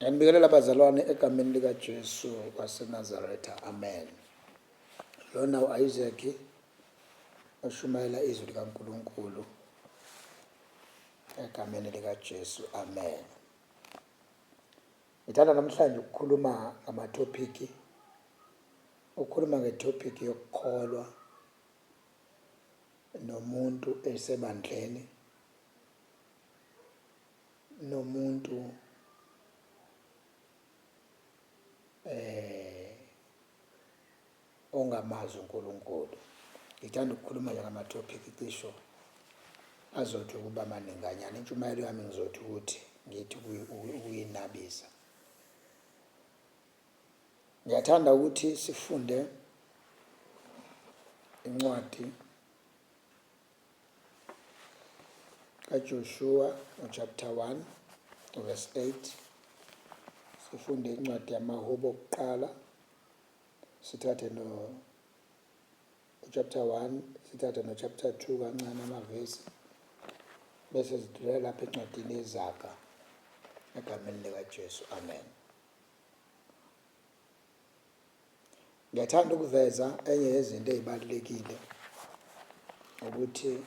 Ngiyanibikelela bazalwane egameni likaJesu waseNazaretha, amen. Lona u-Isaac oshumayela izwi likaNkulunkulu egameni likaJesu, amen. Ngithanda namhlanje ukukhuluma ngamathopiki, ukukhuluma ngetopic yokukholwa nomuntu esebandleni, nomuntu ongamazi uNkulunkulu. Ngithanda ukukhuluma nje ngamathopiki cisho azothi ukuba maninganyana. Intshumayelo yami ngizothi ukuthi ngithi ukuyinabisa. Ngiyathanda ukuthi sifunde incwadi kaJoshua chapter 1 verse 8. Sifunde incwadi yamaHubo okuqala, sithathe chapter 1, sithathe chapter 2 kancane amavesi, bese sidlulela lapha encwadini yeZaga egameni likaJesu, amen. Ngiyathanda ukuveza enye yezinto ezibalulekile ukuthi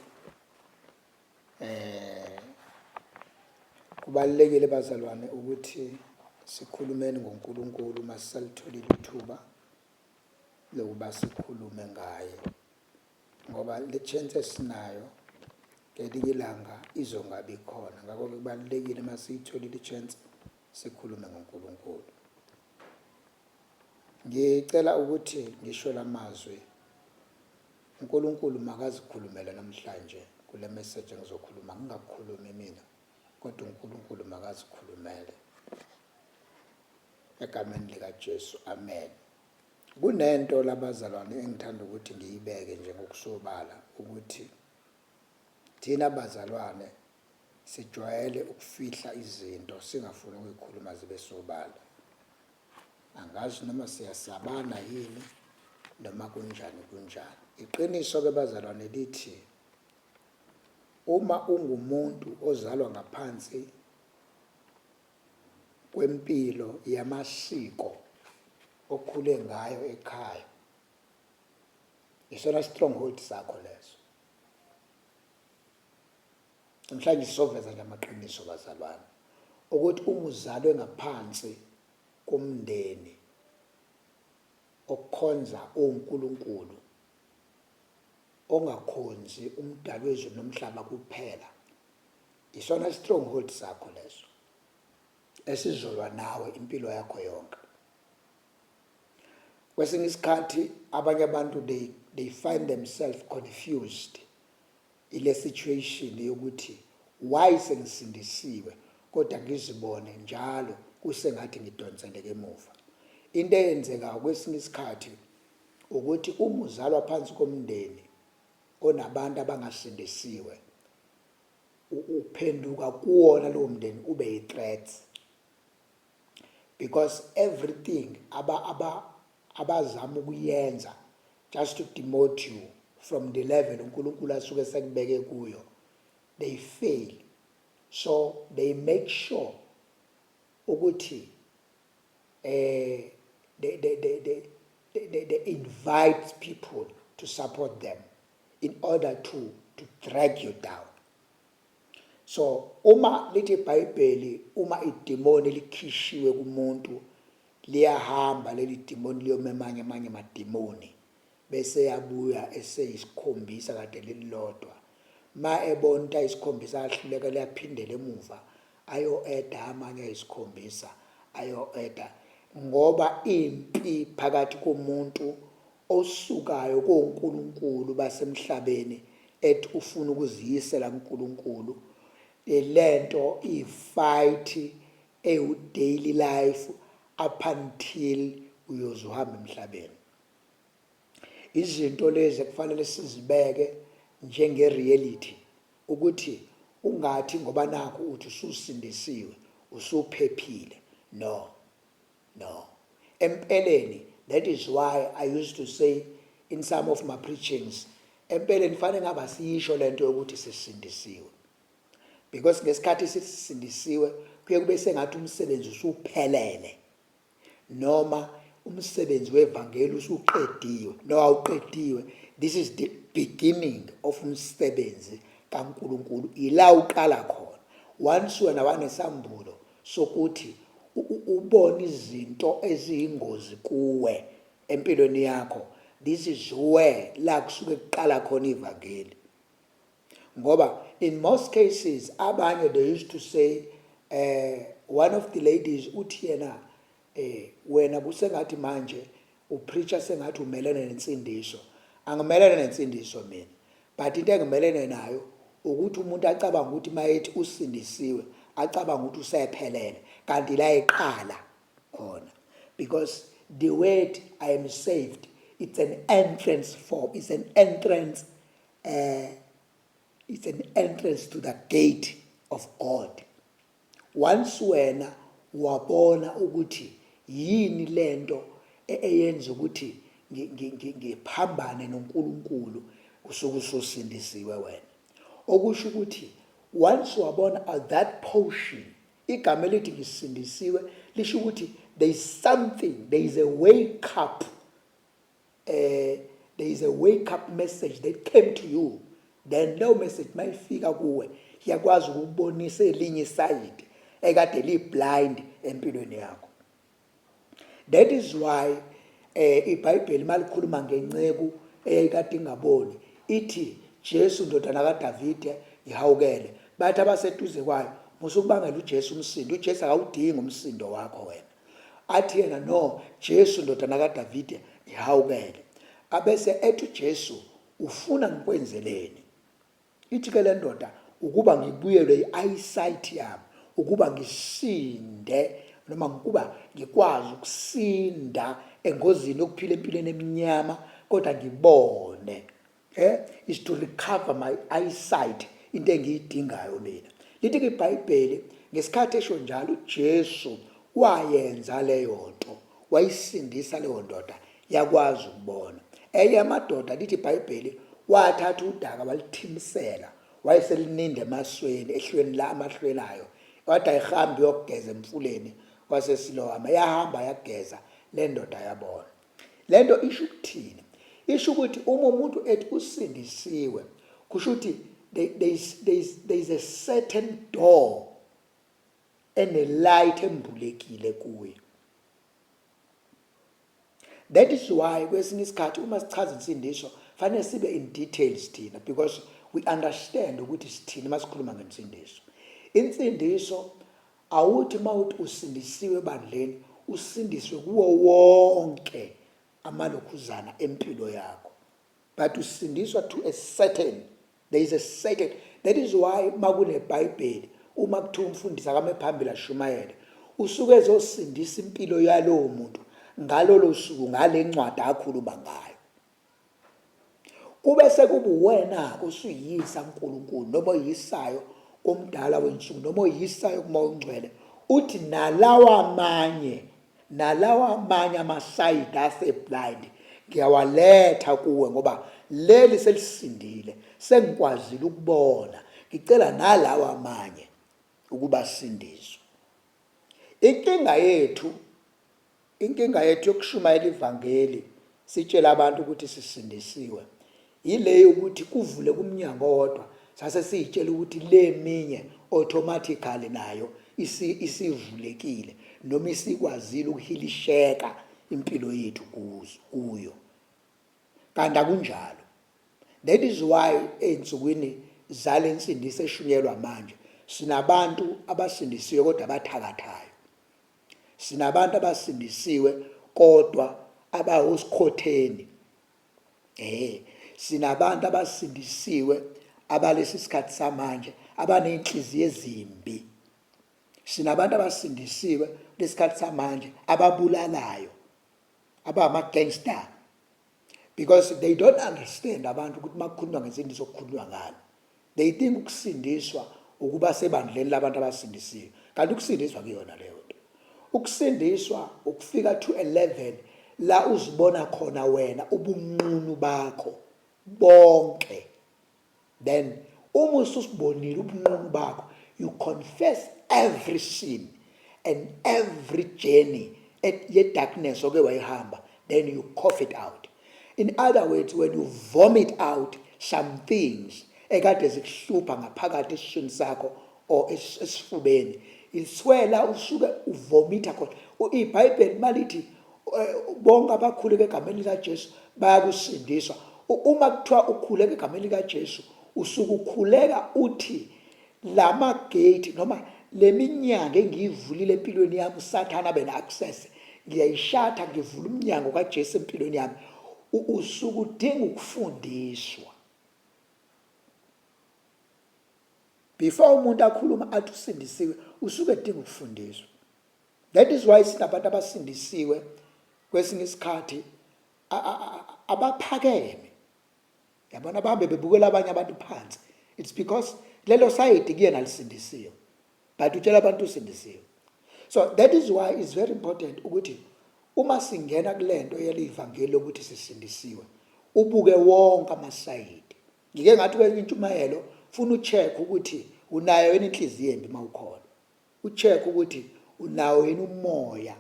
kubalulekile bazalwane ukuthi sikhulumeni ngoNkulunkulu masalitholile ithuba lokuba sikhulume ngaye, ngoba le chance esinayo ngelinye ilanga izongabi khona. Ngakho-ke kubalulekile masiyitholile ichance sikhulume ngoNkulunkulu. Ngicela ukuthi ngisho lamazwi uNkulunkulu makazikhulumele namhlanje kule message engizokhuluma. Ngingakhulumi mina, kodwa uNkulunkulu makazikhulumele egameni likaJesu, amen. Kunento labazalwane engithanda ukuthi ngiyibeke nje ngokusobala ukuthi thina bazalwane sijwayele ukufihla izinto singafuni ukuyikhuluma zibe sobala. Angazi noma siyasabana yini noma kunjani. Iqiniso ke bazalwane lithi uma ungumuntu ozalwa ngaphansi kwempilo yamasiko okhule ngayo ekhaya, isona stronghold sakho leso. Namhlanje sizoveza nje amaqiniso bazalwane ukuthi uma uzalwe ngaphansi komndeni okukhonza uNkulunkulu, ongakhonzi umdali wezulu nomhlaba kuphela, isona stronghold sakho leso esizolwa nawe impilo yakho yonke. Kwesinye isikhathi abanye abantu they find themselves confused ile situation yokuthi why sengisindisiwe kodwa ngizibone njalo kusengathi ngidonseleke emuva. Into eyenzeka kwesinye isikhathi ukuthi uma uzalwa phansi komndeni onabantu abangasindisiwe, uphenduka kuwona lowo mndeni ube yi-threat, because everything abazama ukuyenza just to demote you from the level uNkulunkulu asuke sekubeke kuyo, they fail. So they make sure ukuthi they invite people to support them in order to drag you down. So uma lithi iBhayibheli uma idemoni likhishiwe kumuntu liyahamba leli demoni liyomemanya amanye amademoni bese yabuya eseyisikhombisa kade lilodwa. Ma ebonta isikhombisa ahluleka liyaphindela emuva ayo-eda amanye ayisikhombisa ayo-eda, ngoba impi phakathi komuntu osukayo kuNkulunkulu basemhlabeni ethi ufuna ukuziyisela kuNkulunkulu, lento ifight daily life up until uyozuhamba emhlabeni. Izinto lezi kufanele sizibeke njenge-reality ukuthi ungathi ngoba nakho uthi ususindisiwe usuphephile. No. Empeleni, that is why I used to say in some of my preachings, empeleni fanele ngaba siyisho lento yokuthi sisindisiwe, because ngesikhathi sisindisiwe kuye kube sengathi umsebenzi usuphelele, noma umsebenzi wevangeli usuqediwe noma awuqediwe. This is the beginning of umsebenzi kaNkulunkulu, ila uqala khona. Once wena wanesambulo sokuthi ubone izinto eziyingozi kuwe empilweni yakho, this is where la kusuke kuqala khona ivangeli. Ngoba in most cases abanye they used to say, one of the ladies uthi yena wena kusengathi manje upreacher sengathi umelene nensindiso. Angimelene nensindiso mina, but into engimelene nayo ukuthi umuntu acabanga ukuthi mayethi usindisiwe acabanga ukuthi usephelele, kanti la eqala khona. Because the word I am saved, it's an entrance form, it's an entrance to the gate of God. Once wena wabona ukuthi yini lento eyenza ukuthi ngiphambane noNkulunkulu, usuke ususindisiwe wena. Okusho ukuthi once wabona at that portion, igama elithi ngisindisiwe lisho ukuthi there is something, there is a wake up, there is a wake up message that came to you. Then no message mayifika kuwe iyakwazi ukubonisa elinye iside ekade li-blind empilweni yakho. That is why iBhayibheli malikhuluma ngenceku eyayikade ingaboni ithi Jesu ndodana kaDavide ihawukele. Bathi abaseduze kwayo, musukubangela uJesu umsindo. uJesu akawudingi umsindo wakho wena. Athi yena no, Jesu ndodana kaDavide ihawukele. Abese ethi uJesu, ufuna ngikwenzeleni? Ithi ke le ndoda, ukuba ngibuyelwe i-eyesight yami, ukuba ngisinde noma ukuba ngikwazi ukusinda engozini yokuphila empilweni eminyama kodwa ngibone. Is to recover my eyesight, into engiyidingayo mina. Lithi ke iBhayibheli ngesikhathi esho njalo uJesu wayenza leyo nto, wayisindisa leyo ndoda yakwazi ukubona. Eyamadoda lithi iBhayibheli wathatha udaka walithimisela, wayeselininde emasweni ehlweni la amahlweni ayo, wathi ayihambe yokugeza emfuleni waseSilowama. Yahamba yageza, le ndoda yabona. Le nto isho ukuthini? Isho ukuthi uma umuntu ethi usindisiwe, kusho ukuthi there is a certain door and a light embulekile kuye. That is why kwesinye isikhathi uma sichaza insindiso fanele sibe in details thina, because we understand ukuthi sithini masikhuluma ngensindiso. Insindiso awuthi mawuthi usindisiwe bandleni usindiswe kuwo wonke amalokhuzana empilo yakho, but usindiswa to a certain, there is a certain. That is why makune iBhayibheli uma kuthiwa umfundisi akame phambili ashumayele, usuke ezosindisa impilo yalowo muntu ngalolo suku ngale ncwadi akhuluma ngayo. Kube sekuba wena usuyisa uNkulunkulu noma uyisayo komdala wensuku noma uyisayo kuMoya oNgcwele, uthi nalawa amanye amasayidi ase-blind ngiyawaletha kuwe ngoba leli selisindile, sengikwazile ukubona, ngicela nalawa amanye ukuba sindiswe. Inkinga yethu yokushumayela ivangeli sitshela abantu ukuthi sisindisiwe ile ukuthi kuvule kumnyango wodwa, sase siyitshela ukuthi le minye automatically nayo isivulekile noma isikwazile ukuhilisheka impilo yethu kuyo. Kanti akunjalo. That is why ensukwini zale nsindiso eshunyelwa manje sinabantu abasindisiwe kodwa abathakathayo. Sinabantu abasindisiwe kodwa abahosikhotheni. Sinabantu abasindisiwe abalesi sikhathi samanje abanenhliziyo ezimbi. Sinabantu abasindisiwe lesikhathi samanje ababulalayo, abama-gangster, because they don't understand abantu ukuthi makukhulunywa ngensindiso kukhulunywa ngani. They think ukusindiswa ukuba sebandleni labantu abasindisiwe, kanti ukusindiswa kuyona leyo nto. Ukusindiswa ukufika to a level la uzibona khona wena ubunqunu bakho bonke. Then uma ususibonile ubunqunu bakho, you confess every sin and every journey ye darkness oke wayihamba, then you cough it out. In other words, when you vomit out some things ekade zikuhlupha ngaphakathi esishini sakho or esifubeni, iswela usuke uvomita khona. iBhayibheli malithi bonke abakhuleka egameni likaJesu bayakusindiswa. Uma kuthiwa ukhuleka egameni likaJesu, usuke ukhuleka uthi lama gate noma leminyango engiyivulile empilweni yami uSathane abe na-access, ngiyayishatha, ngivula umnyango kaJesu empilweni yami. Usuke udinga ukufundiswa. Before umuntu akhuluma athi usindisiwe, usuke edinga ukufundiswa. That is why sinabantu abasindisiwe kwesinye isikhathi abaphakeme. Yabona bahambe bebukela abanye abantu phansi. It's because lelo side kuyena lisindisiwe, but utshela abantu usindisiwe. So that is why it's very important ukuthi uma singena kulento yelivangeli lokuthi sisindisiwe, ubuke wonke amasayidi. Ngike ngathi kwenye intshumayelo funa ucheck ukuthi unayo yini inhliziyo embi mawukhona. Ucheck ukuthi unawo yini umoya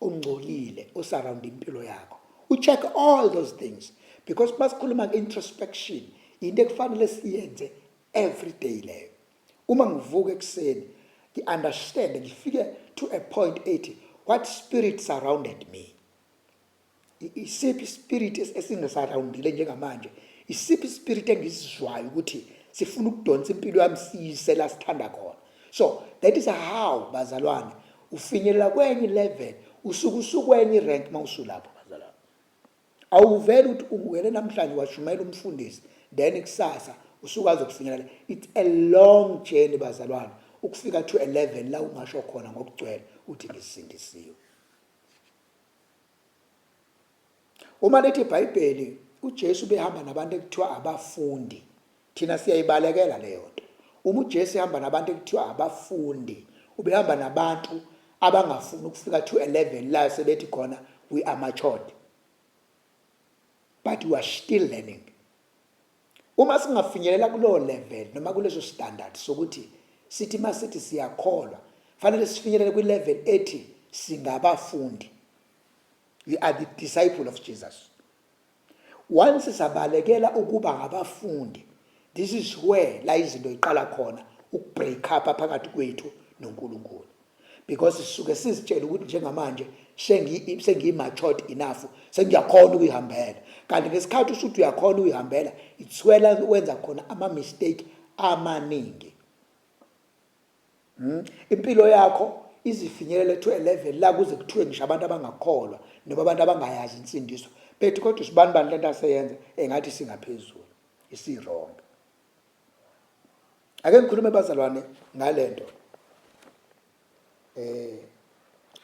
ongcolile osurround impilo yakho. Ucheck all those things, because masikhuluma nge-introspection into ekufanele siyenze every day leyo. Uma ngivuka ekuseni ngi-understand, ngifike to a point ethi what spirit surrounded me. Isiphi spirit esingisurroundile njengamanje, isiphi spirit engisizwayo ukuthi sifuna ukudonsa impilo yami siyise la sithanda khona. So that is how bazalwane ufinyelela kwenye level, usukwenye rank mawusulapho bazalwane. Awuveli ukuthi ungwele namhlanje washumayela umfundisi then kusasa usukwazi ukufinyelela. It's a long journey bazalwane ukufika to a level la ungasho khona ngokugcwele uthi ngisindisiwe. Uma lethi iBhayibheli uJesu behamba nabantu ekuthiwa abafundi, thina siyayibalekela leyo nto. Uma uJesu ehamba nabantu ekuthiwa abafundi, ubehamba nabantu abangafuni ukufika to a level la sebethi khona we are matured, but we are still learning. Uma singafinyelela kulo level noma kuleso standard sokuthi sithi masithi siyakholwa, fanele sifinyelele kwi level ethi singabafundi. We are the disciple of Jesus. Once sabalekela ukuba ngabafundi, this is where la izinto iqala khona ukubreak up phakathi kwethu noNkulunkulu, because sisuke sizitshela ukuthi njengamanje sengi-matured enough, sengiyakhona ukuyihambela. Kanti ngesikhathi usuthi uyakhona ukuyihambela, it's where wenza khona ama-mistake amaningi. Impilo yakho izifinyelele to a level la kuze kuthiwe ngisho abantu abangakholwa noma abantu abangayazi insindiso bethi kodwa sibani lento aseyenza engathi singaphezulu, isi-wrong. Ake ngikhulume bazalwane ngalento.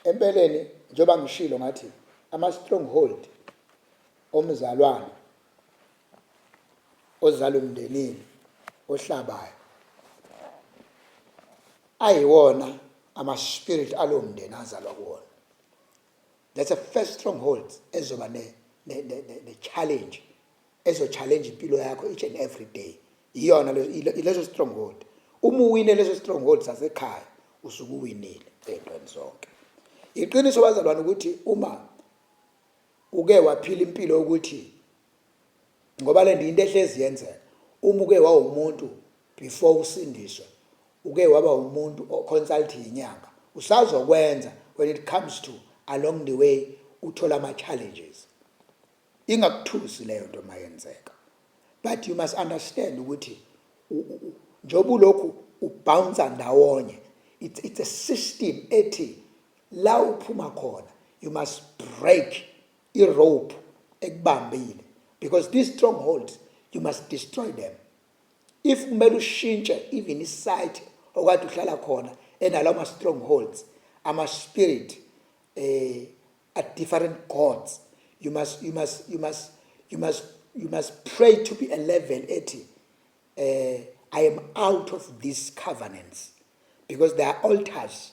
Empeleni njengoba ngishilo ngathi ama-stronghold omzalwane ozalwa emndenini ohlabayo ayiwona ama-spirit alowo mndeni azalwa kuwona. That's a first stronghold ezoba ne-challenge, ezo-challenge impilo yakho each and every day. Iyona leso stronghold. Uma uwine leso stronghold sasekhaya usuke uwinile ey'ntweni zonke. Iqiniso bazalwane ukuthi uma uke waphila impilo yokuthi ngoba le into ehlezi yenzeka, uma uke wawumuntu before usindiswe, uke waba umuntu oconsult inyanga, usazokwenza when it comes to along the way uthola ama-challenges. Ingakuthusi leyo nto mayenzeka, but you must understand ukuthi njengoba ulokhu ubounce ndawonye, it's a system ethi la uphuma khona you must break i-rope ekubambile, because these strongholds you must destroy them. If kumele ushintshe even isite okade uhlala khona enalawo ma-strongholds, ama-spirit at different gods, you must pray to be a level ethi I am out of these covenants, because there are altars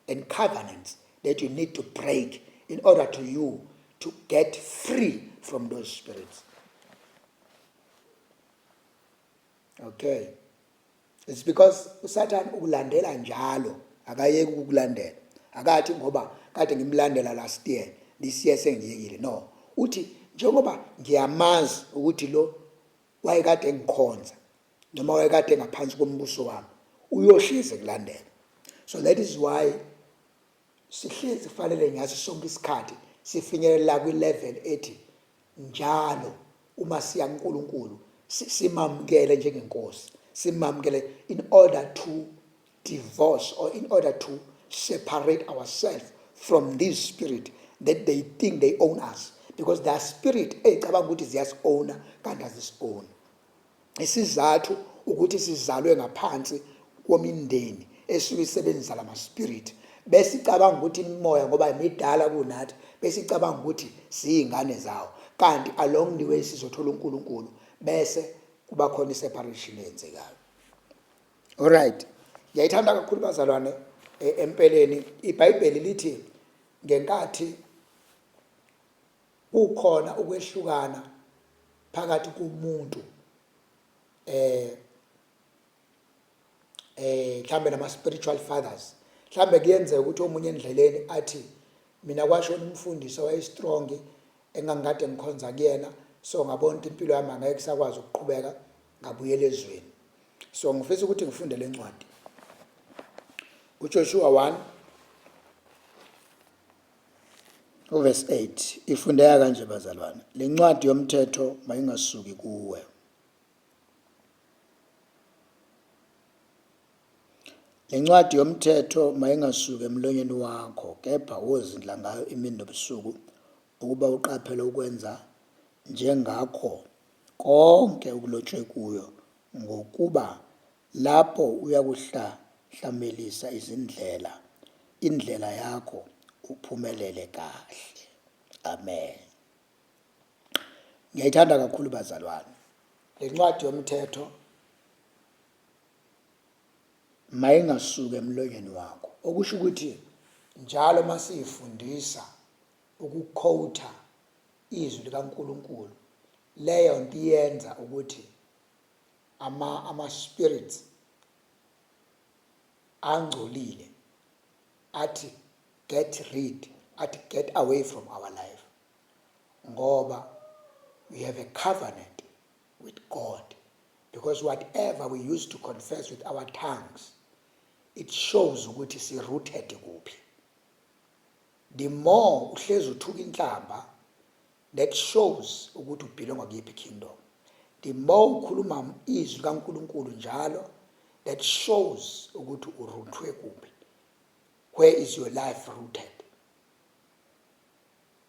and covenants that you need to break in order to you to get free from those spirits. Okay. It's because uSathane ukulandela njalo, akayeki ukukulandela. Akathi ngoba kade ngimlandela last year, this year sengiyekile. No. Uthi njengoba ngiyamazi ukuthi lo wayekade engikhonza noma wayekade ngaphansi kombuso wami, uyohleze kulandela. So that is why sihlezi kufanele ngaso sonke isikhathi sifinyelela kwi-level ethi njalo uma siya kuNkulunkulu simamukele njengenkosi, simamukele in order to divorce or in order to separate ourselves from this spirit that they think they own us, because their spirit ecabanga ukuthi ziyasi-owna kanti azisi-own. Isizathu ukuthi sizalwe ngaphansi komindeni esuke isebenzisa lama-spirit, bese icabanga ukuthi imimoya ngoba imidala kunathi, bese icabanga ukuthi siyingane zawo, kanti along the way sizothola uNkulunkulu, bese kuba khona i-separation eyenzekayo. Alright, ngiyayithanda kakhulu bazalwane. Empeleni iBhayibheli lithi ngenkathi kukhona ukwehlukana phakathi kumuntu mhlambe nama-spiritual fathers, mhlambe kuyenzeka ukuthi omunye endleleni athi mina kwashona umfundisi wayestrong engangikade ngikhonza kuyena, so ngabona ukuthi impilo yami angeke sakwazi ukuqhubeka, ngabuyela ezweni. So ngifisa ukuthi ngifunde le ncwadi uJoshua 1 verse 8. Ifundeka kanje bazalwane: le ncwadi yomthetho mayingasuki kuwe, le ncwadi yomthetho mayingasuki emlonyeni wakho, kepha wozindla ngayo imini nobusuku, ukuba uqaphele ukwenza njengakho konke okulotshwe kuyo, ngokuba lapho uyakuhlamelisa indlela yakho uphumelele kahle. Amen. Ngiyayithanda kakhulu bazalwane le ncwadi yomthetho, mayingasuki emlonyeni wakho, okusho ukuthi njalo masiyifundisa ukukhowutha izwi likaNkulunkulu, leyo nto iyenza ukuthi ama-spirits angcolile athi get away from our life, ngoba we have a covenant with God, because whatever we used to confess with our tongues, it shows ukuthi si-rooted kuphi. The more uhlezi uthuka inhlamba, that shows ukuthi ubelonga kuyiphi kingdom. The more ukhuluma izwi likaNkulunkulu njalo, that shows ukuthi uruthwe kuphi. Where is your life rooted?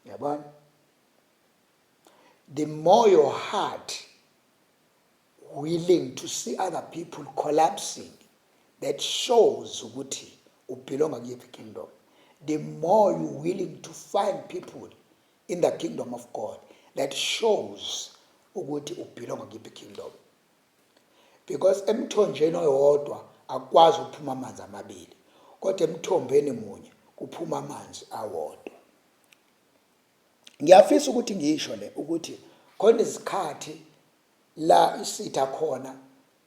Yabona? The more your heart willing to see other people collapsing, that shows ukuthi ubelonga kuyiphi kingdom. The more you willing to find people in the kingdom of God, that shows ukuthi ubelonga kuyiphi kingdom. Because emthonjeni oyodwa akwazi ukuphuma amanzi amabili, kodwa emthombeni munye kuphuma amanzi awodwa. Ngiyafisa ukuthi ngisho le ukuthi khona isikhathi la isitha khona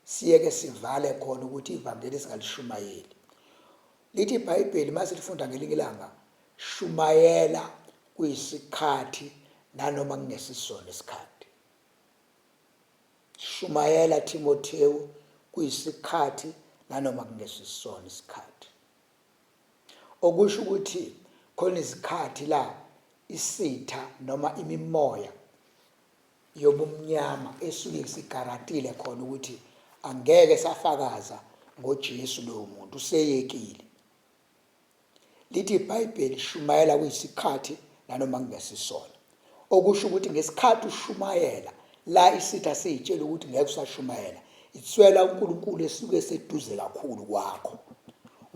siyeke sivale khona ukuthi ivangeli singalishumayeli. Lithi iBhayibheli masilifunda ngelinye ilanga, shumayela kuyisikhathi nanoma kungesisona isikhathi. Shumayela Timotheo kuyisikhathi nanoma kungesisona isikhathi. Okusho ukuthi khona isikhathi la isitha noma imimoya yobumnyama esuke isigarantile khona ukuthi angeke safakaza ngoJesu lowo muntu, useyekile. Lithi iBhayibheli shumayela kuyisikhathi nanoma kungesisona. Okusho ukuthi ngesikhathi ushumayela la isitha seyitshela ukuthi ngeke usashumayela, itswela uNkulunkulu esuke seduze kakhulu kwakho,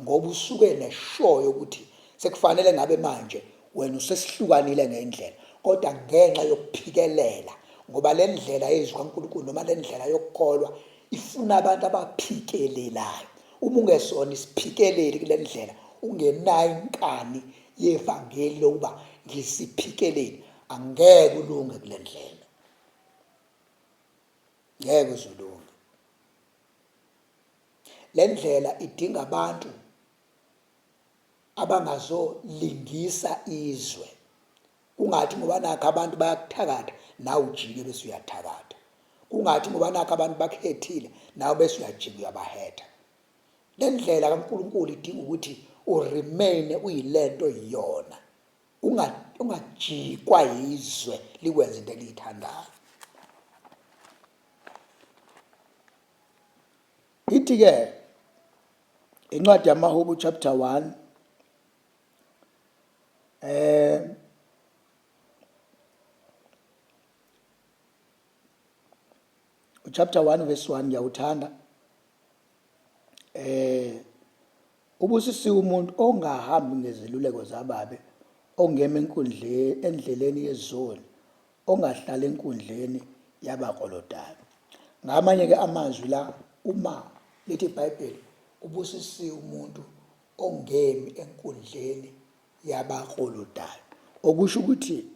ngoba usuke neshoyo ukuthi sekufanele ngabe manje wena usesihlukanile ngendlela, kodwa ngenxa yokuphikelela, ngoba le ndlela yezwi kaNkulunkulu noma le ndlela yokukholwa ifuna abantu abaphikelelayo. Uma ungesona isiphikeleli kule ndlela, ungenayo inkani yevangeli lokuba ngisiphikeleli, angeke ulunge kule ndlela, ngeke uzulunge. le ndlela idinga abantu abangazolingisa izwe. Kungathi ngoba nakho abantu bayakuthakatha nawe ujike bese uyathakatha. Kungathi ngoba nakho abantu bakhethile nawe bese uyajika uyabahetha. Le ndlela kaNkulunkulu idinga ukuthi uremain uyilento iyona. Ungajikwa yizwe likwenza into eliyithandayo. Ithi-ke incwadi yamaHubo chapter 1 chapter 1 verse 1 ngiyawuthanda. Ubusisiwe umuntu ongahambi ngeziluleko zababe, ongema endleleni yezoni, ongahlala enkundleni yabakolodayo. Ngamanye-ke amazwi la, uma lithi iBhayibheli ubusisiwe umuntu ongemi enkundleni yabakolodayo, okusho ukuthi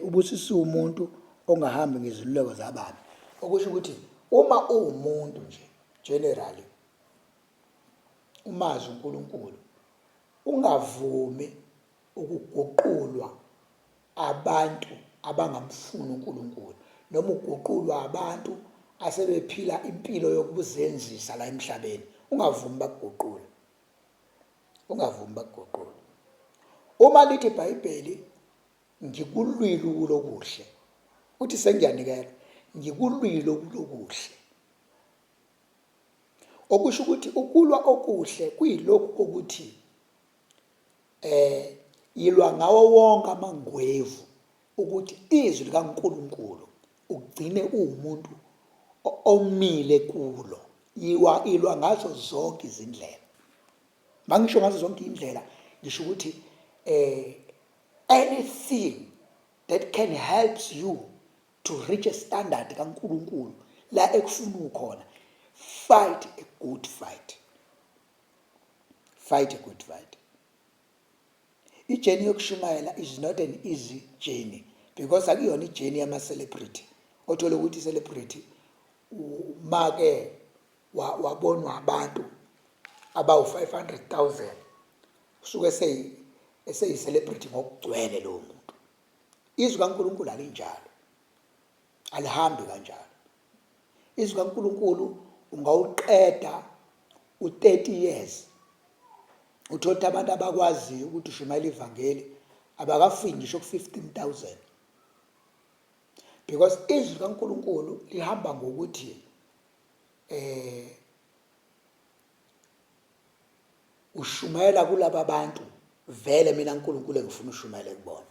ubusisiwe umuntu ongahambi ngeziluleko zababi, okusho ukuthi uma uwumuntu nje generally umazi uNkulunkulu, ungavumi ukuguqulwa abantu abangamfuni uNkulunkulu, noma uguqulwa abantu asebephila impilo yokuzenzisa la emhlabeni. Ungavumi bakuguqule, ungavumi bakuguqule. Uma lithi iBhayibheli ngikulwile ukulokuhle, uthi sengiyanikela ngikulwile ukulokuhle, okusho ukuthi ukulwa okuhle kuyilokhu kokuthi yilwa ngawo wonke amangwevu ukuthi izwi likaNkulunkulu ugcine uwumuntu omile kulo. Ilwa ngazo zonke izindlela. Mangisho ngazo zonke indlela ngisho ukuthi anything that can helps you to reach a standard kaNkulunkulu la ekufuna ukhona, fight a good fight. Fight a good fight. Ijourney yokushumayela is not an easy journey, because akuyona ijourney yama-celebrity. Othola ukuthi i-celebrity make wabonwa abantu abawu-500,000 usuke eseyi-celebrity ngokugcwele lowo muntu. Izwi kaNkulunkulu alinjalo, alihambi kanjalo. Izwi kaNkulunkulu ungawuqeda u-30 years uthola ukuthi abantu abakwaziyo ukuthi ushumayela ivangeli abakafiki ngisho ku-15,000, because izwi kaNkulunkulu lihamba ngokuthi ushumayela kulaba bantu vele mina uNkulunkulu engifuna ushumayele kubona.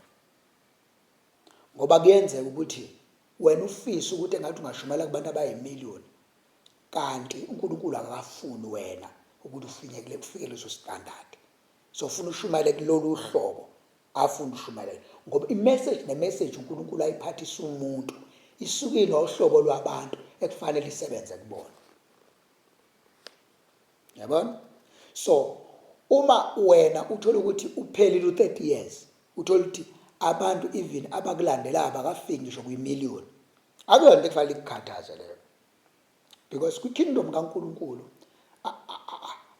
Ngoba kuyenzeka ukuthi wena ufisa ukuthi engathi ungashumayela kubantu abayimiliyoni, kanti uNkulunkulu akafuni wena ukuthi ufike leso standard. So ufuna ushumayele kulolu hlobo afuna ushumayela, ngoba imessage nemessage uNkulunkulu ayiphathisa umuntu isukile uhlobo lwabantu ekufanele isebenze kubona. Yabona? So uma wena uthola ukuthi uphelile u-30 years, uthola ukuthi abantu even abakulandela abakafiki ngisho kwi-million, akuyona into ekufanele ikukhathaze leyo. Because kwi-kingdom kaNkulunkulu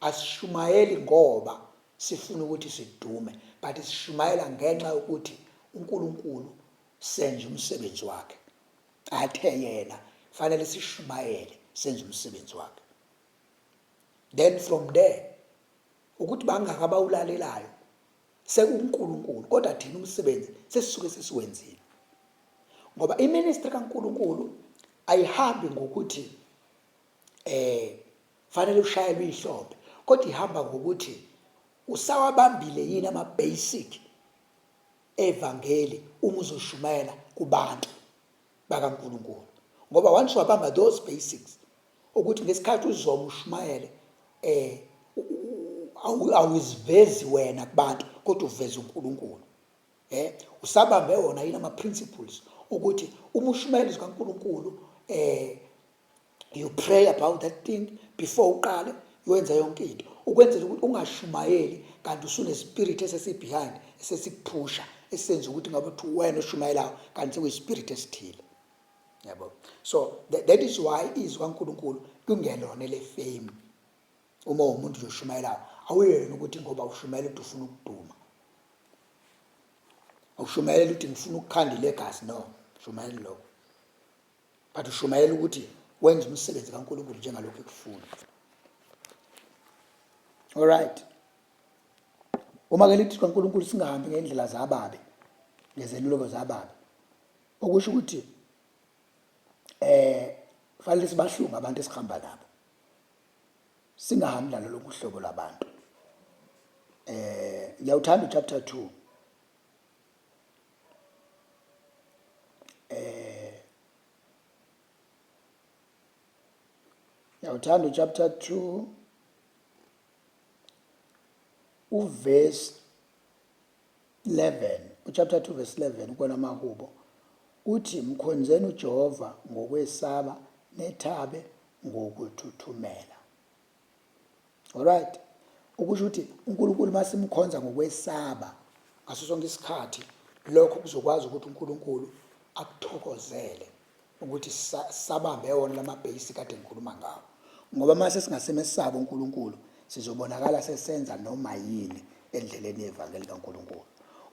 asishumayeli ngoba sifuna ukuthi sidume, but sishumayela ngenxa yokuthi uNkulunkulu senze umsebenzi wakhe. Athe yena fanele sishumayele senze umsebenzi wakhe. Then from there ukuthi bangaka abawulalelayo sekuNkulunkulu, kodwa thina umsebenzi sesisuke sesiwenzile. Ngoba iministry kaNkulunkulu ayihambi ngokuthi fanele ushayelwe ihlombe, kodwa ihamba ngokuthi usawabambile yini ama-basic evangeli uma uzoshumayela kubantu bakaNkulunkulu. Ngoba once wabamba those basics, ukuthi ngesikhathi uzoma ushumayele awuzivezi wena kubantu kodwa uveza uNkulunkulu. Usabambe wona yini ama-principles ukuthi uma ushumayela izwi kaNkulunkulu you pray about that thing before uqale yenza yonke into, ukwenzela ukuthi ungashumayeli kanti usunespirit esesibehind esesikuphusha esenza ukuthi ngabe wena oshumayelayo kanti sekuyispirit esithile. yabo. So that is why izwi kaNkulunkulu kungelona le-fame. Uma umuntu nje oshumayelayo, awuyena ukuthi ngoba ushumayela ukuthi ufuna ukuduma, awushumayela ukuthi ngifuna ukukhanda ilegacy, no, ushumayela lokho, but ushumayela ukuthi wenza umsebenzi kaNkulunkulu njengalokho ekufuna. Alright. Uma ke lithi kaNkulunkulu singahambi ngendlela zababi, ngezeluleko zababi, okusho ukuthi fanele sibahlunga abantu esihamba nabo, singahambi nalo lonke uhlobo lwabantu. Ngiyawuthanda chapter 2. Ngiyawuthanda chapter 2 uverse 11, chapter 2 verse 11 kona mahubo uthi mkhonzeni uJehova ngokwesaba nethabe ngokuthuthumela. Alright, ukusho ukuthi uNkulunkulu masimkhonza ngokwesaba ngaso sonke isikhathi, lokho kuzokwazi ukuthi uNkulunkulu akuthokozele ukuthi sabambe wona lama basic kade ngikhuluma ngawo. Ngoba mase singasemesaba uNkulunkulu, sizobonakala sesenza noma yini endleleni yevangeli kaNkulunkulu.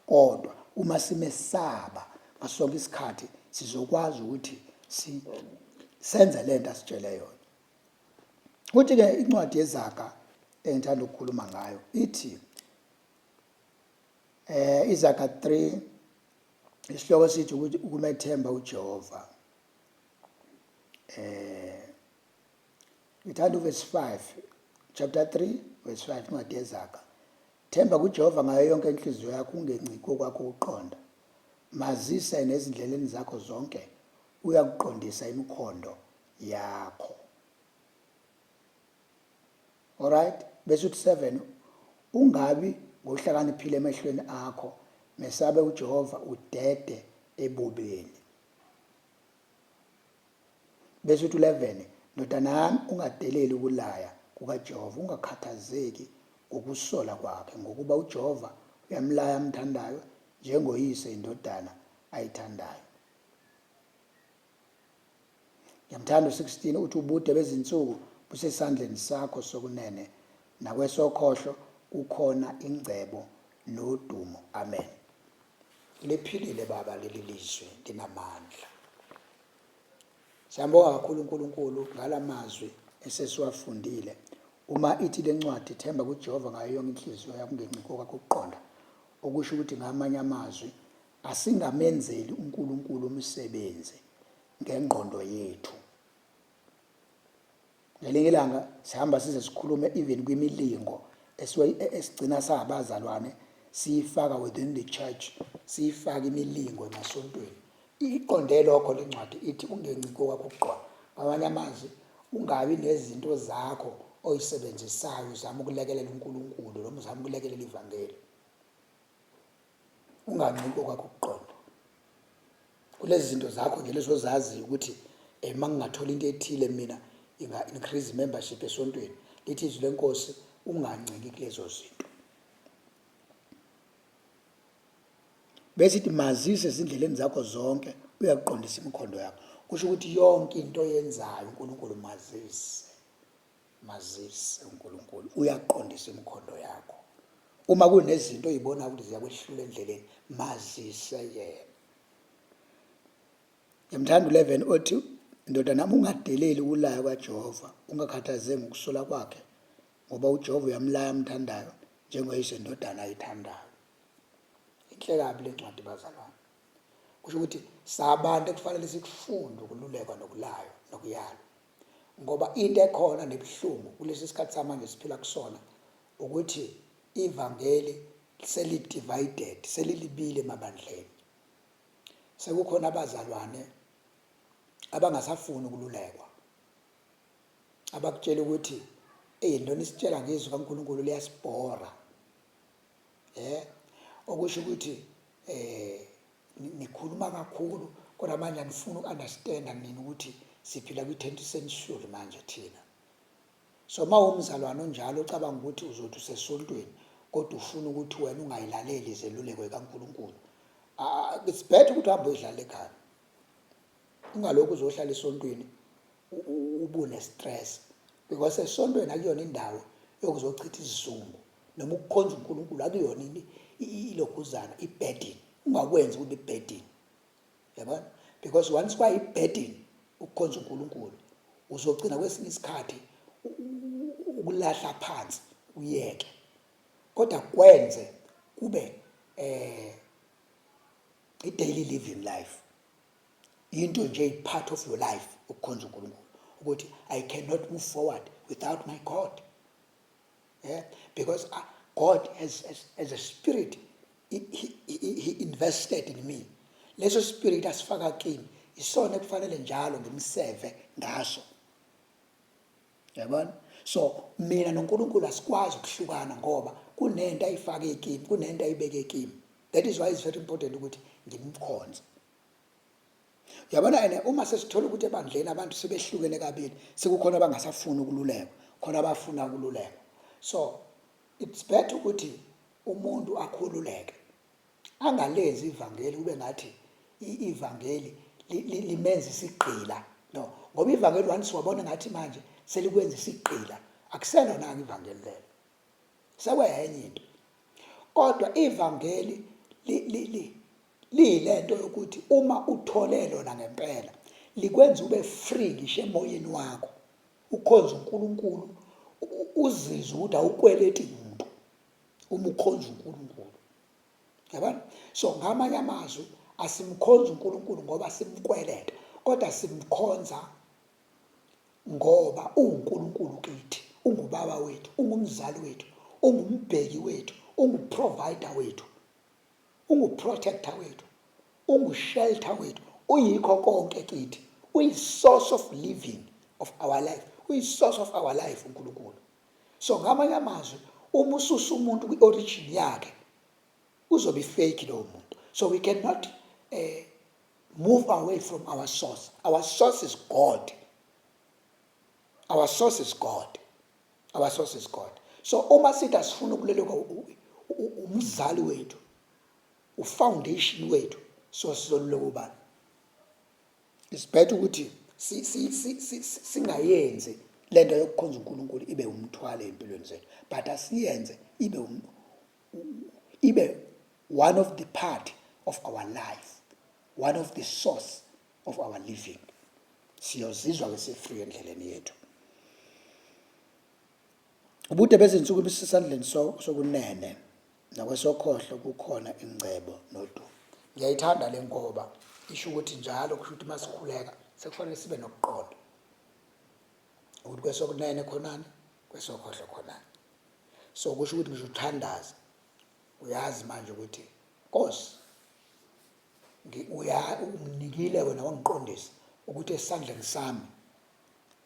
Kodwa uma simesaba ngaso sonke isikhathi, sizokwazi ukuthi senze lento asitshele yona. Kuthi ke incwadi yeZaga engithanda ukukhuluma ngayo ithi iZaga 3 isihloko sithi ukuthi ukumethemba uJehova. Ngithanda uverse 5, chapter 3 verse 5 incwadi yeZaga. Themba kuJehova ngayo yonke inhliziyo yakho, ungenciki kwakho ukuqonda. Mazise nezindleleni zakho zonke, uyakuqondisa imikhondo yakho. Alright, bese uthi 7, ungabi ngohlakaniphile emehlweni akho, mesabe uJehova udede ebubeni. Bese uthi 11, ndodana yami ungadeleli ukulaya kukaJehova, ungakhathazeki ngokusola kwakhe, ngokuba uJehova uyamlaya amthandayo njengoyise indodana ayithandayo. Ngiyamthanda u16 uthi ubude bezinsuku busesandleni sakho sokunene, nakwesokhohlo kukhona ingcebo nodumo. Amen. Liphilile Baba leli lizwe, linamandla. Siyambonga kakhulu uNkulunkulu ngalamazwi esesiwafundile. Uma ithi lencwadi themba kuJehova ngayo yonke inhliziyo yakho, ungenciki kwakho ukuqonda, okusho ukuthi ngamanye amazwi asingamenzeli uNkulunkulu umsebenzi ngengqondo yethu. Ngelinye ilanga sihamba size sikhulume even kwimilingo esigcina sabazalwane, siyifaka within the church, siyifaka imilingo emasontweni. Iqonde lokho lencwadi ithi ungenciki kwakho ukuqonda. Ngamanye amazwi ungabi nezinto zakho oyisebenzisayo uzama ukulekelela uNkulunkulu noma uzama ukulekelela ivangeli. Unganciki kwakho ukuqonda kulezi zinto zakho nje lezozazi ukuthi mangingathola into ethile mina inga-increase membership esontweni. Lithi izwi lenkosi unganciki kulezo zinto. Bese ithi mazise ezindleleni zakho zonke, uyakuqondisa imikhondo yakho. Kusho ukuthi yonke into oyenzayo uNkulunkulu mazise uNkulunkulu, uyaqondisa imikhondo yakho. Uma kunezinto oyibona ukuthi ziyakwehlula endleleni, mazise yena. Ngiyamthanda 11 othi ndodana nami ungadeleli ukulaya kwaJehova, ungakhathazeki ngokusola kwakhe, ngoba uJehova uyamlaya amthandayo njengoyise indodana ayithandayo. Inhle kabi le ncwadi bazalwane. Kusho ukuthi sabantu ekufanele sikufunde ukululekwa nokulaywa nokuyalwa. Ngoba into ekhona nebuhlungu kulesi sikhathi samanje siphila kusona ukuthi ivangeli seli-divided, selilibile emabandleni. Sekukhona abazalwane abangasafuni ukululekwa, abakutshela ukuthi intoni isitshela ngezwi kaNkulunkulu liyasibhora. Okusho ukuthi nikhuluma kakhulu kodwa manje anifuni uku-understanda nini ukuthi siphila kwi-20th century manje thina. So umzalwane onjalo ucabanga ukuthi uzothi usesontweni kodwa ufuna ukuthi wena ungayilaleli izeluleko kaNkulunkulu, it's better ukuthi uhambe uyidlala ekhaya. ungalokhu uzohlala esontweni ubune stress, because esontweni akuyona indawo yokuzochitha isizungu noma ukukhonza uNkulunkulu, akuyona ilokhuzana i-burden. Ungakwenzi kube i-burden, yabona, because once kwa i-burden ukukhonza uNkulunkulu uzogcina kwesinye isikhathi ukulahla phansi uyeke, kodwa kwenze kube i-daily living life, into nje part of your life ukukhonza uNkulunkulu, ukuthi I cannot move forward without my God. Yeah? Because God as a spirit, he invested in me. Leso spirit asifaka kimi isona kufanele njalo ngimseve ngaso, yabona. So mina noNkulunkulu asikwazi ukuhlukana ngoba kunento ayifake kimi, kunento ayibeke kimi. That is why it's very important ukuthi ngimkhonze, yabona. And uma sesithola ukuthi ebandleni abantu sebehlukene kabili, sekukhona abangasafuni ukululekwa, khona abafuna ukululekwa. So it's better ukuthi umuntu akhululeke, angalezi ivangeli kube ngathi ivangeli limenza isigqila. No, ngoba ivangeli once wabona ngathi manje selikwenza isigqila, akuselona ivangeli lelo, sekwenye into. Kodwa ivangeli liyilento yokuthi uma uthole lona ngempela likwenza ube free ngisho emoyeni wakho, ukhonza uNkulunkulu, uzizwe ukuthi awukweleti muntu uma ukhonza uNkulunkulu, yabona. So ngamanye amazwi asimkhonza uNkulunkulu ngoba simkweleta, kodwa simkhonza ngoba uNkulunkulu kithi, ungubaba wethu, ungumzali wethu, ungumbheki wethu, unguprovider wethu, unguprotector wethu, ungushelter wethu, uyikho konke kithi, uyi-source of living of our life, uyi-source of our life uNkulunkulu. So ngamanye amazwi uma ususa umuntu kwi-origin yakhe uzobe fake lowo muntu. So we cannot move away from our source. Our source is God. Our source is God. Our source is God. So uma sithi asifuna ukuleleka umzali wethu, ufoundation wethu, so sizoluleka ubani? It's better ukuthi singayenzi lento yokukhonza uNkulunkulu ibe umthwalo empilweni zethu, but asiyenze ibe one of the part of our life, one of the source of our living. Siyozizwa ke sifree endleleni yethu. Ubude bezinsuku bisisandleni sokunene nakwesokhohlo kukhona ingcebo nodumo. Ngiyayithanda le ngoba isho ukuthi njalo kusho ukuthi masikhuleka sekufanele sibe nokuqonda ukuthi kwesokunene khonani, kwesokhohlo khonani. So kusho ukuthi ngisho uthandaza uyazi manje ukuthi Nkosi umnikile wena wangiqondisa ukuthi esandleni sami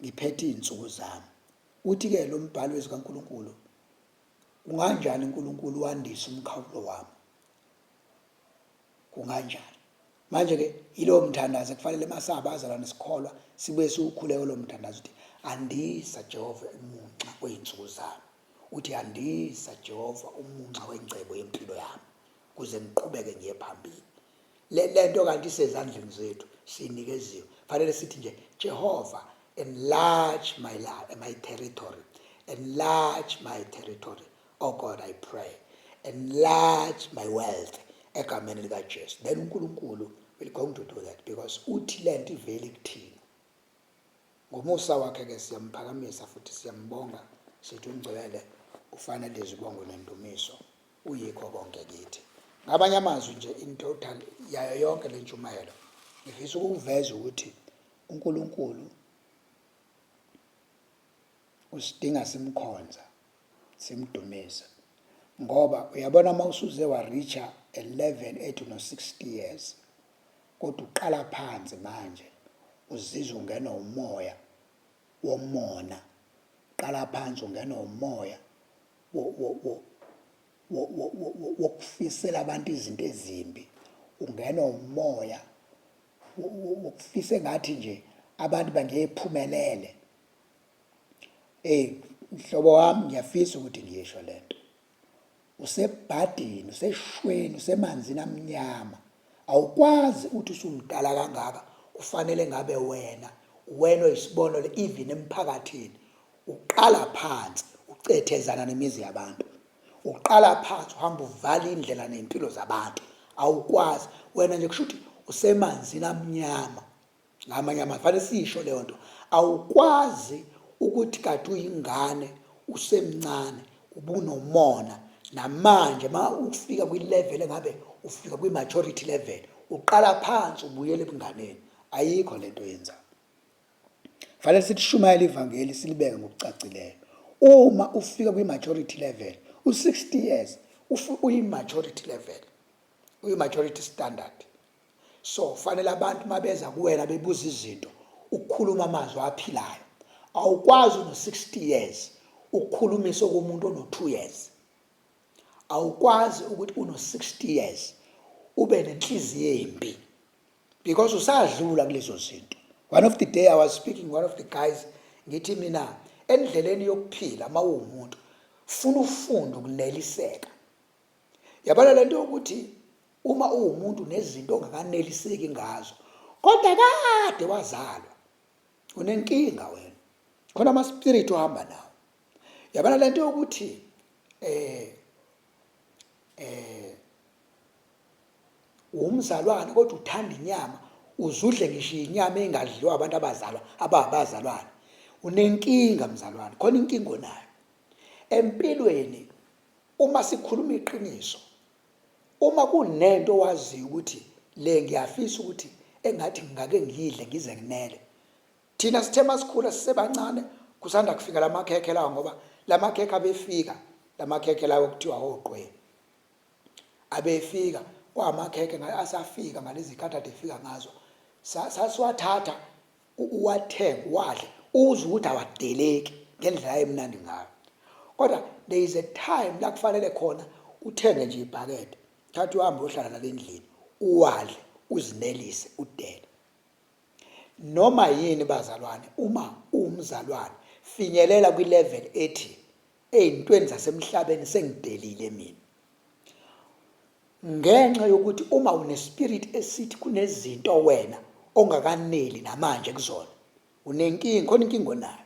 ngiphethe izinsuku zami. Uthi-ke lo mbhalo wezikaNkulunkulu, kunganjani uNkulunkulu wandisa umkhawulo wami? Kunganjani? Manje-ke yilowo mthandazo kufanele masabazalwa nesikholwa sibuye siwukhuleke lo mthandazo uthi andisa Jehova umunxa wey'nsuku zami. Uthi andisa Jehova umunxa wengcebo yempilo yami kuze ngiqhubeke ngiye phambili. Le nto kanti isezandleni zethu, sinikeziwe. Fanele sithi nje Jehova, enlarge my territory. Enlarge my territory. Oh God, I pray. Enlarge my wealth. Egameni likaJesu. Then uNkulunkulu will going to do that because uthi lento ivele kuthina. Ngomusa wakhe ke siyamphakamisa futhi siyambonga sithi ungcwele ufanele izibongo nendumiso uyikho konke kithi. Ngabanye amazwi nje in total yayo yonke le ntshumayelo ngifisa ukuveza ukuthi uNkulunkulu usidinga simkhonza, simdumisa, ngoba uyabona mawusuze waricha 11 ethu no 60 years kodwa uqala phansi manje uzizwa ungena umoya womona, qala phansi ungena umoya wokufisela abantu izinto ezimbi, ungena umoya wokufisa ngathi nje abantu bangephumelele. Mhlobo wami, ngiyafisa ukuthi ngiyisho lento. Usebhadini, useshweni, usemanzini amnyama. Awukwazi ukuthi usumdala kangaka kufanele ngabe wena oyisibonelo even emphakathini uqala phansi ucethezana nemizi yabantu, uqala phansi uhamba uvala indlela nempilo zabantu. Awukwazi wena nje kusho ukuthi usemanzini amnyama. Ngamanye amazwi fanele sisho leyo nto, awukwazi ukuthi kade uyingane usemncane ubunomona, namanje ma ufika kwi-level engabe ufika kwi-maturity level uqala phansi ubuyele ebunganeni. Ayikho lento yenza. Fanele sithi shumayela ivangeli silibeke ngokucacileyo. Uma ufika kwi-maturity level u-60 years uyi-maturity level, uyi-maturity standard. So fanele abantu mabeza kuwena bebuza izinto ukukhuluma amazwi aphilayo. Awukwazi no-60 years ukukhulumise komuntu ono-2 years. Awukwazi ukuthi uno-60 years ube nenhliziyo embi, because usadlula kulezo zinto. One of the day I was speaking one of the guys, ngithi mina endleleni yokuphila mawumuntu funa ufunda ukuneliseka. Yabona lento ukuthi uma uwumuntu nezinto ongakaneliseki ngazo kodwa kade wazalwa unenkinga wena, khona ama-spirit ohamba nawo. Yabona lento ukuthi umzalwane kodwa uthanda inyama, uzudle ngisho inyama engadliwa abantu abazalwane, unenkinga mzalwane, khona inkinga onayo empilweni. Uma sikhuluma iqiniso, uma kunento waziyo ukuthi le ngiyafisa ukuthi engathi ngake ngidle ngize nginele, thina sithe masikhula sisebancane kusanda kufika lamakhekhe lawo, ngoba lamakhekhe abefika, lamakhekhe lawo kuthiwa oqwe abefika, kwamakhekhe asafika ngalezi khathi adefika ngazo, sasiwathatha uwathenga wadle uzwe ukuthi awadeleki ngendlela emnandi ngayo. Kodwa there is a time la kufanele khona uthenge nje ibhakede, thatha uhambe uyohlala nalendlini uwadle uzinelise udele. Noma yini bazalwane, uma uwumzalwane finyelela kwi-level ethi ey'ntweni zasemhlabeni sengidelile mina, ngenxa yokuthi uma une-spirit esithi kunezinto wena ongakaneli namanje kuzona, unenkinga, khona inkinga onayo.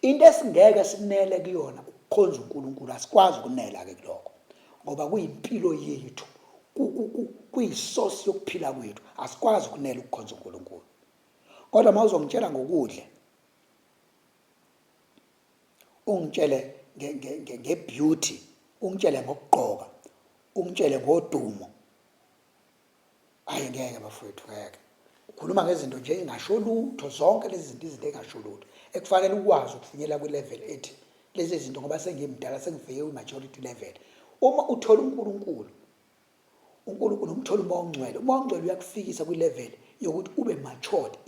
Into esingeke sinele kuyona ukukhonza uNkulunkulu, asikwazi ukunela-ke kulokho ngoba kuyimpilo yethu, kuyisosi yokuphila kwethu, asikwazi ukunela ukukhonza uNkulunkulu. Kodwa uma uzongitshela ngokudle, ungitshele nge-beauty, ungitshele ngokugqoka, ungitshele ngodumo, hayi ngeke bafowethu, ngeke. Ukhuluma ngezinto nje engasho lutho, zonke lezi zinto izinto engasho lutho, ekufanele ukwazi ukufinyelela kwi-level ethi lezi zinto, ngoba sengimdala sengifike kwi-maturity level. Uma uthola uNkulunkulu umthola umoya ongcwele, umoya ongcwele uyakufikisa kwi-level yokuthi ube matured,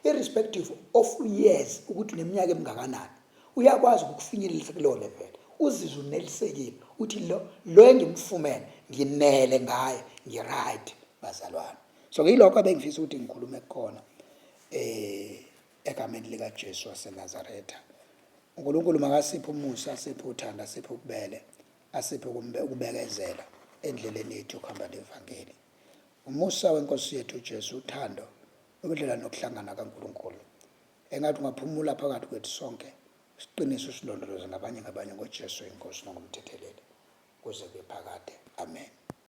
irrespective of years, ukuthi uneminyaka emingakanani, uyakwazi ukukufinyelelisa kuleyo level, uzizwe unelisekile uthi lo engimfumene nginele ngaye, ngi-right bazalwane. So yilokho abengifisa ukuthi ngikhulume khona egameni likaJesu waseNazaretha. uNkulunkulu makasiphe umusa, asiphe uthando, asiphe ukubele, asiphe ukubekezela endleleni yethu yokuhamba nevangeli. Umusa weNkosi yethu uJesu, uthando, ubudlelwano nokuhlangana kaNkulunkulu engathi ungaphumula phakathi kwethu sonke, siqinise usilondoloze ngabanye ngoJesu iNkosi nongumthetheleli kuze kube phakade. Amen.